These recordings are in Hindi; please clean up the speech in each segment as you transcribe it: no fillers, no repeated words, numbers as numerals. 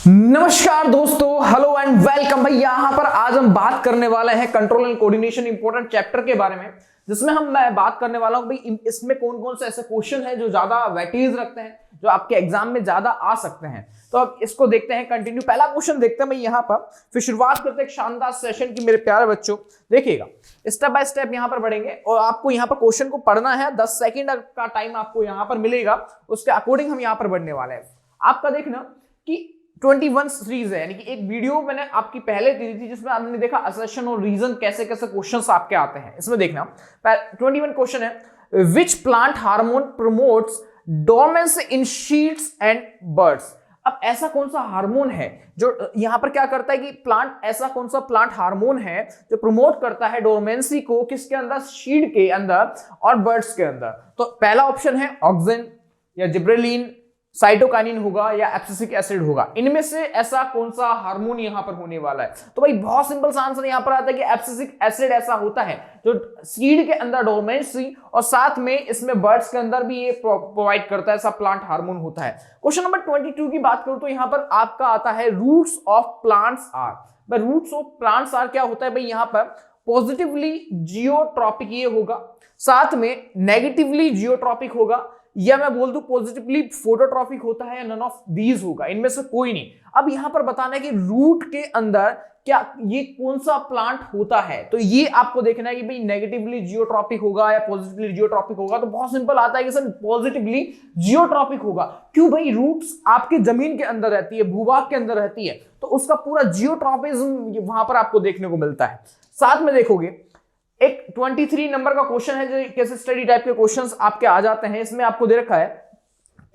नमस्कार दोस्तों, हेलो एंड वेलकम। भाई यहाँ पर आज हम बात करने वाले हैं control and coordination important chapter के बारे में, जिसमें मैं बात करने वाला हूँ भाई इसमें कौन कौन से ऐसे क्वेश्चन हैं जो ज्यादा वेटेज रखते हैं, जो आपके एग्जाम में ज्यादा आ सकते हैं। तो अब इसको देखते हैं कंटिन्यू। पहला क्वेश्चन देखते हैं भाई यहाँ पर, फिर शुरुआत करते हैं एक शानदार सेशन की। मेरे प्यारे बच्चों देखिएगा, स्टेप बाय स्टेप यहाँ पर बढ़ेंगे और आपको यहाँ पर क्वेश्चन को पढ़ना है। 10 सेकंड का टाइम आपको यहाँ पर मिलेगा, उसके अकॉर्डिंग हम यहाँ पर बढ़ने वाले हैं। आपका देखना कि 21 सीरीज है, यानी कि एक वीडियो मैंने आपकी पहले दी थी जिसमें आपने देखा असर्शन और रीजन कैसे कैसे क्वेश्चंस आपके आते हैं। इसमें देखना 21 क्वेश्चन है, which plant hormone promotes dormancy in sheets and birds. अब ऐसा कौन सा हार्मोन है जो यहां पर क्या करता है कि प्लांट, ऐसा कौन सा प्लांट हार्मोन है जो प्रमोट करता है डोरमेंसी को, किसके अंदर, शीड के अंदर और बर्ड्स के अंदर। तो पहला ऑप्शन है ऑक्सिन या जिब्रेलिन, साइटोकाइनिन होगा या एब्सिसिक एसिड होगा। इनमें से ऐसा कौन सा हार्मोन यहां पर होने वाला है? तो भाई बहुत सिंपल सा आंसर यहां पर आता है कि एब्सिसिक एसिड ऐसा होता है जो सीड के अंदर डोरमेंसी और साथ में इसमें बर्ड्स के अंदर भी ये प्रोवाइड करता है, ऐसा प्लांट हार्मोन होता है। क्वेश्चन नंबर 22 की बात करूं तो यहां पर आपका आता है रूट्स ऑफ प्लांट्स आर। भाई रूट्स ऑफ प्लांट्स आर क्या होता है? भाई यहां पर पॉजिटिवली जियोट्रॉपिक ये होगा, साथ में नेगेटिवली जियोट्रॉपिक होगा, या मैं बोल दूं पॉजिटिवली फोटोट्रॉपिक होता है, या नन ऑफ दीज होगा, इनमें से कोई नहीं। अब यहां पर बताना है कि रूट के अंदर क्या ये कौन सा प्लांट होता है, तो ये आपको देखना है कि भाई नेगेटिवली जियोट्रॉपिक होगा या पॉजिटिवली जियोट्रॉपिक होगा। तो बहुत सिंपल आता है कि सर पॉजिटिवली जियोट्रॉपिक होगा। क्यों भाई? रूट्स आपकी जमीन के अंदर रहती है, भूभाग के अंदर रहती है, तो उसका पूरा जियोट्रॉपिज्म वहां पर आपको देखने को मिलता है। साथ में देखोगे एक 23 नंबर का क्वेश्चन है, जो केस स्टडी टाइप के क्वेश्चंस आपके आ जाते हैं। इसमें आपको दे रखा है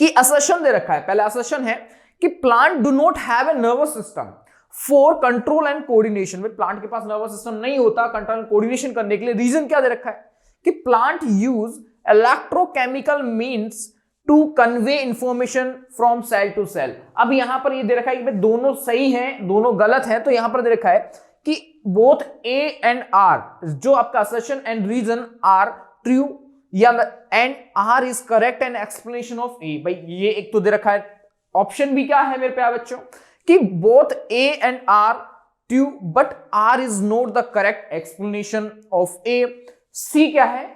कि असर्शन दे रखा है। पहला असर्शन है कि plant do not have a nervous system for control and coordination. में प्लांट के पास नर्वस सिस्टम नहीं होता कंट्रोल एंड कोऑर्डिनेशन करने के लिए। रीजन क्या दे रखा है कि plant use electrochemical means to convey information from cell to cell. अब यहां पर ये दे रखा है कि दोनों सही हैं, दोनों गलत हैं। तो यहां पर दे रखा है कि बोथ ए एंड आर, जो आपका assertion and reason R true, या and R is correct and explanation of A. भाई ये एक तो दे रखा है, ऑप्शन भी क्या है मेरे प्यारे बच्चों कि both A and R true but R is not the correct explanation of A. C क्या है?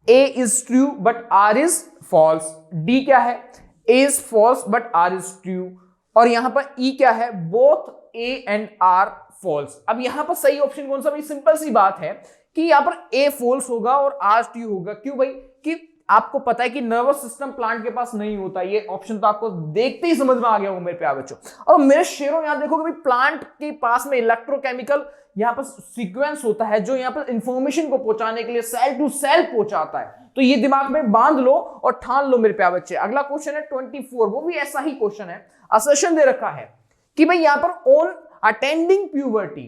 A is true but R is false. D क्या है? A is false but R is true. और यहां पर ई क्या है? Both A and R false. अब यहां पर सही ऑप्शन कौन सा? भाई सिंपल सी बात है कि यहां पर ए फॉल्स होगा और आर ट्रू होगा। क्यों भाई? कि आपको पता है कि नर्वस सिस्टम प्लांट के पास नहीं होता। ये ऑप्शन तो आपको देखते ही समझ में आ गया होगा मेरे प्यारे बच्चों। और मेरे शेरों यहां देखोगे भाई, प्लांट के पास में इलेक्ट्रोकेमिकल यहाँ पर सीक्वेंस होता है जो यहाँ पर इंफॉर्मेशन को पहुंचाने के लिए सेल टू सेल पहुंचाता है। तो ये दिमाग में बांध लो और ठान लो मेरे प्यारे बच्चे। अगला क्वेश्चन है 24, वो भी ऐसा ही क्वेश्चन है। असर्शन दे रखा है कि भाई यहां पर on attending puberty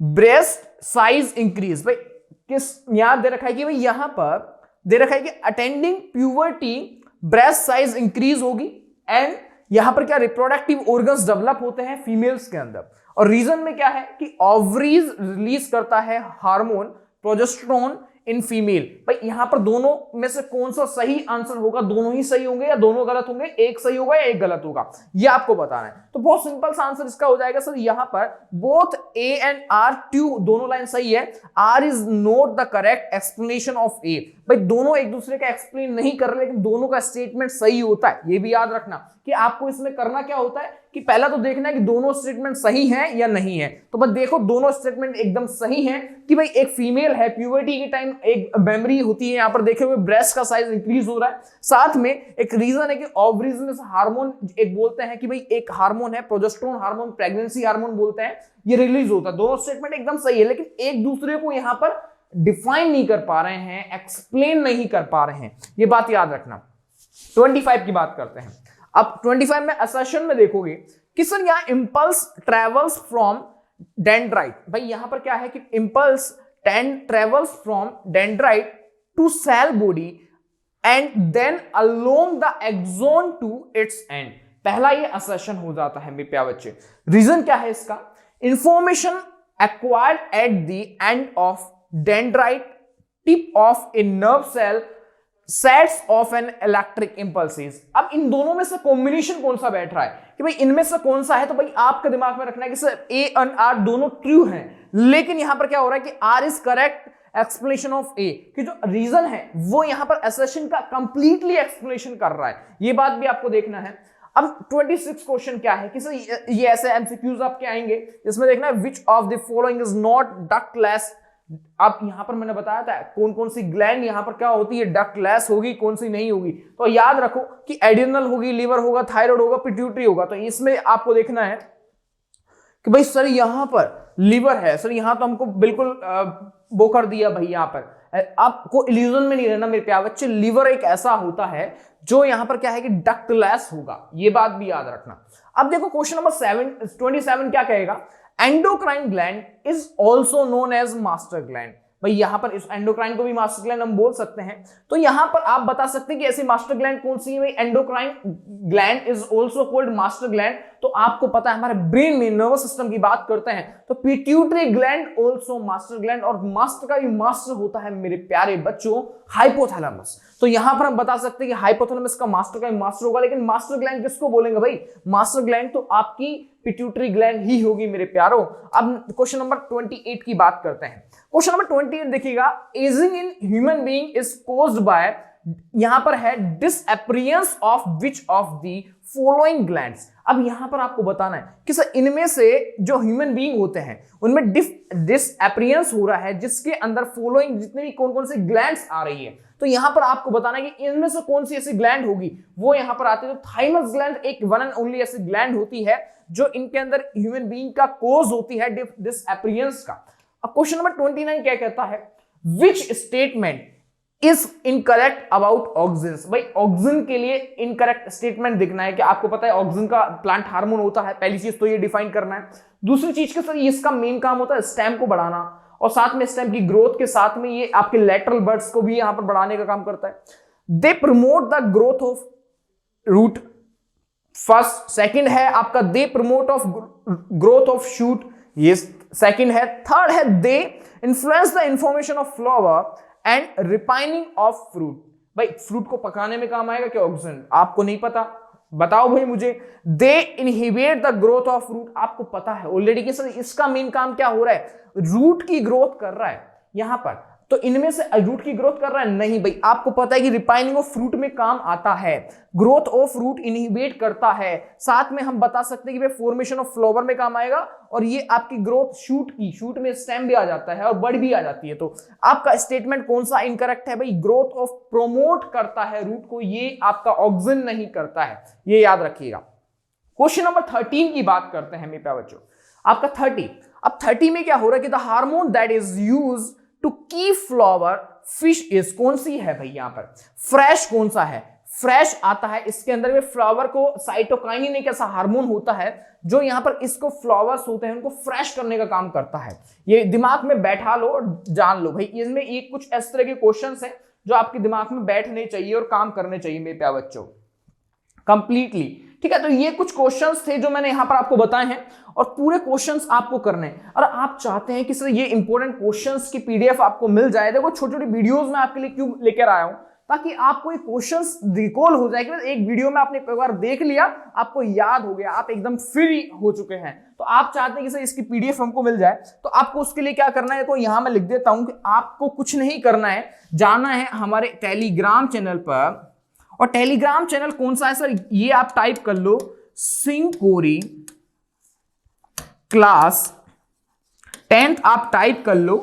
breast size increase. भाई किस यहां दे रखा है कि भाई यहां पर दे रखा है कि attending puberty breast size increase होगी, एंड यहां पर क्या रिप्रोडक्टिव ऑर्गन्स डेवलप होते हैं फीमेल्स के अंदर। और रीजन में क्या है कि ओवरीज रिलीज करता है हार्मोन प्रोजेस्टेरोन इन फीमेल। भाई यहां पर दोनों में से कौन सा सही आंसर होगा? दोनों ही सही होंगे या दोनों गलत होंगे? एक सही होगा या एक गलत होगा, ये आपको बताना है। तो बहुत सिंपल सा आंसर इसका हो जाएगा सर यहां पर both A and R true, दोनों लाइन सही है। R is not the correct explanation of A. भाई दोनों एक दूसरे का एक्सप्लेन नहीं कर रहे, लेकिन दोनों का स्टेटमेंट सही होता है। ये भी याद रखना कि आपको इसमें करना क्या होता है कि पहला तो देखना है कि दोनों स्टेटमेंट सही हैं या नहीं है। तो बस देखो दोनों स्टेटमेंट एकदम सही हैं कि भाई एक फीमेल है, प्यूबर्टी के टाइम एक मेमोरी होती है, यहां पर देखे हुए ब्रेस्ट का साइज इंक्रीज हो रहा है। साथ में एक रीजन है कि ओवरीज में हार्मोन एक बोलते हैं कि भाई एक हार्मोन है प्रोजेस्टेरोन हार्मोन, प्रेगनेंसी हार्मोन बोलते हैं, ये रिलीज होता है। दोनों स्टेटमेंट एकदम सही है, लेकिन एक दूसरे को यहां पर डिफाइन नहीं कर पा रहे हैं, एक्सप्लेन नहीं कर पा रहे हैं, ये बात याद रखना। 25 की बात करते हैं। अब 25 में असर्शन में देखोगे कि सर यहां इंपल्स ट्रेवल्स फ्रॉम डेंड्राइट। भाई यहां पर क्या है कि impulse travels from dendrite to cell body and then along the axon to its end. पहला ये असर्शन हो जाता है मेरे प्यारे बच्चे। रीजन क्या है इसका? Information acquired at the end of dendrite tip of a nerve cell sets of an electric impulses. अब इन दोनों में से कॉम्बिनेशन कौन सा बैठ रहा है? कि भाई इनमें से कौन सा है, तो भाई आपके दिमाग में रखना है कि सर ए एंड आर दोनों ट्रू हैं, लेकिन यहां पर क्या हो रहा है कि R is correct explanation of A, कि जो रीजन है वो यहां पर असर्शन का कंप्लीटली एक्सप्लेनेशन कर रहा है। ये बात भी आपको देखना है। अब 26 क्वेश्चन क्या है कि सर ये ऐसे एमसीक्यूज आपके आएंगे जिसमें देखना है which of the following is not ductless. अब यहां पर मैंने बताया था कौन कौन सी ग्लैंड यहां पर क्या होती है, डक्टलेस होगी, कौन सी नहीं होगी। तो याद रखो कि एड्रिनल होगी, लिवर होगा, थायराइड होगा, पिट्यूटरी होगा। तो इसमें आपको देखना है कि भाई सर यहां पर लिवर है, सर यहां तो हमको बिल्कुल वो कर दिया भाई। यहां पर आपको इल्यूजन में नहीं रहना मेरे प्यारे बच्चे, लिवर एक ऐसा होता है जो यहां पर क्या है कि डक्टलेस होगा, ये बात भी याद रखना। अब देखो क्वेश्चन नंबर 27 क्या कहेगा, endocrine gland is also known as master gland. भाई यहां पर इस एंडोक्राइन को भी मास्टर ग्लैंड हम बोल सकते हैं। तो यहां पर आप बता सकते हैं कि ऐसी मास्टर ग्लैंड कौन सी है, भाई endocrine gland is also called master gland. तो आपको पता है हमारे ब्रेन में नर्वस सिस्टम की बात करते हैं तो pituitary gland also master gland, और मास्टर का भी मास्टर होता है मेरे प्यारे बच्चों हाइपोथैलेमस। तो यहां पर हम बता सकते हैं कि हाइपोथैलेमस का मास्टर का भी मास्टर होगा, लेकिन मास्टर ग्लैंड किसको बोलेंगे भाई, मास्टर ग्लैंड तो आपकी पिट्यूटरी ग्लैंड ही होगी मेरे प्यारों। अब क्वेश्चन नंबर 28 की बात करते हैं। क्वेश्चन नंबर 28 देखिएगा, ageing in human being is caused by, यहां पर है disappearance of which of the following glands. अब यहां पर आपको बताना है कि सर इनमें से जो ह्यूमन बीइंग होते हैं उनमें डिसअपीयरेंस हो रहा है जिसके अंदर फॉलोइंग जितने भी कौन कौन से ग्लैंड्स आ रही है। तो यहां पर आपको बताना है कि इनमें से कौन सी ऐसी ग्लैंड होगी, वो यहां पर आती है। तो थाइमस ग्लैंड एक वन एंड ओनली ऐसी ग्लैंड होती है जो इनके अंदर ह्यूमन बीइंग का कोज होती है डिसअपीयरेंस का। अब क्वेश्चन नंबर 29 क्या कहता है, which statement is incorrect about auxin. भाई ऑक्सिन के लिए इनकरेक्ट स्टेटमेंट दिखना है कि आपको पता है ऑक्सिन का प्लांट हार्मोन होता है, पहली चीज तो ये डिफाइन करना है। दूसरी चीज के सर इसका मेन काम होता है स्टेम को बढ़ाना, और साथ में स्टेम की ग्रोथ के साथ में ये आपके लेटरल बर्ड्स को भी यहां पर बढ़ाने का काम करता है। They promote the growth of root, first. Second है आपका they promote of growth of shoot, ये सेकंड है। थर्ड है they influence the information of flower and ripening of fruit. भाई फ्रूट को पकाने में काम आएगा क्या ऑक्सीजन, आपको नहीं पता, बताओ भाई मुझे। They inhibit the growth of fruit, आपको पता है ऑलरेडी कि सर इसका मेन काम क्या हो रहा है, रूट की ग्रोथ कर रहा है यहां पर। तो इनमें से रूट की ग्रोथ कर रहा है नहीं भाई, आपको पता है कि रिपाइनिंग ऑफ फ्रूट में काम आता है, ग्रोथ ऑफ फ्रूट इनहिबिट करता है। साथ में हम बता सकते हैं कि भाई फॉर्मेशन ऑफ फ्लावर में काम आएगा, और ये आपकी ग्रोथ शूट में स्टेम भी आ जाता है और बड़ भी आ जाती है। तो आपका स्टेटमेंट कौन सा इनकरेक्ट है भाई, ग्रोथ ऑफ प्रोमोट करता है रूट को, ये आपका ऑक्सिन नहीं करता है, ये याद रखिएगा। क्वेश्चन नंबर 13 की बात करते हैं मेरे प्यारे बच्चों, आपका 30। अब 30 में क्या हो रहा है कि the hormone that is use to keep flower fish is, कौन सी है भाई यहां पर, फ्रेश कौन सा है, फ्रेश आता है। इसके अंदर में फ्लावर को साइटोकाइनिन एक ऐसा हार्मोन होता है जो यहां पर इसको फ्लावर्स होते हैं उनको फ्रेश करने का काम करता है। ये दिमाग में बैठा लो और जान लो भाई, इसमें ये कुछ इस तरह के क्वेश्चंस हैं जो आपके दिमाग में बैठने चाहिए और काम करने चाहिए मेरे प्यारे बच्चों कंप्लीटली, ठीक है। तो ये कुछ क्वेश्चंस थे जो मैंने यहां पर आपको बताए हैं, और पूरे क्वेश्चंस आपको करने हैं। और आप चाहते हैं कि सर ये इंपॉर्टेंट क्वेश्चंस की पीडीएफ आपको मिल जाए, देखो छोटी छोटी वीडियोस में आपके लिए क्यों लेकर आया हूं, ताकि आपको ये क्वेश्चंस रिकॉल हो जाए कि एक वीडियो में आपने एक बार देख लिया, आपको याद हो गया, आप एकदम फ्री हो चुके हैं। तो आप चाहते हैं कि सर इसकी पीडीएफ हमको मिल जाए, तो आपको उसके लिए क्या करना है, तो यहां मैं लिख देता हूं कि आपको कुछ नहीं करना है, जाना है हमारे टेलीग्राम चैनल पर। और टेलीग्राम चैनल कौन सा है सर, ये आप टाइप कर लो, सिंकोरी क्लास 10th आप टाइप कर लो,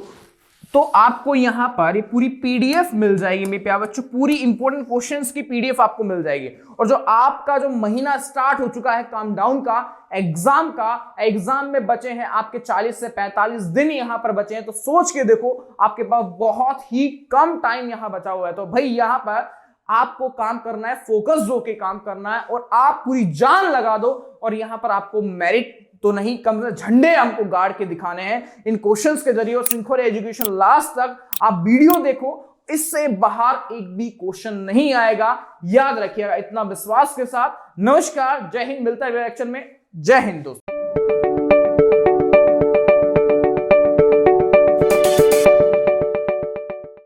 तो आपको यहां पर ये पूरी पीडीएफ मिल जाएगी मेरे प्यारे बच्चों, पूरी इंपॉर्टेंट क्वेश्चंस की पीडीएफ आपको मिल जाएगी। और जो आपका जो महीना स्टार्ट हो चुका है काम डाउन का, एग्जाम में बचे हैं आपके 40 से 45 दिन यहां पर बचे हैं। तो सोच के देखो आपके पास बहुत ही कम टाइम यहां बचा हुआ है। तो भाई यहां पर आपको काम करना है, फोकस होके काम करना है, और आप पूरी जान लगा दो। और यहां पर आपको मेरिट तो नहीं, कम से झंडे हमको गाड़ के दिखाने हैं इन क्वेश्चंस के जरिए। और सिंखोरी एजुकेशन लास्ट तक आप वीडियो देखो, इससे बाहर एक भी क्वेश्चन नहीं आएगा, याद रखिएगा इतना विश्वास के साथ। नमस्कार, जय हिंद, मिलता है अगले लेक्चर में। जय हिंद दोस्तों।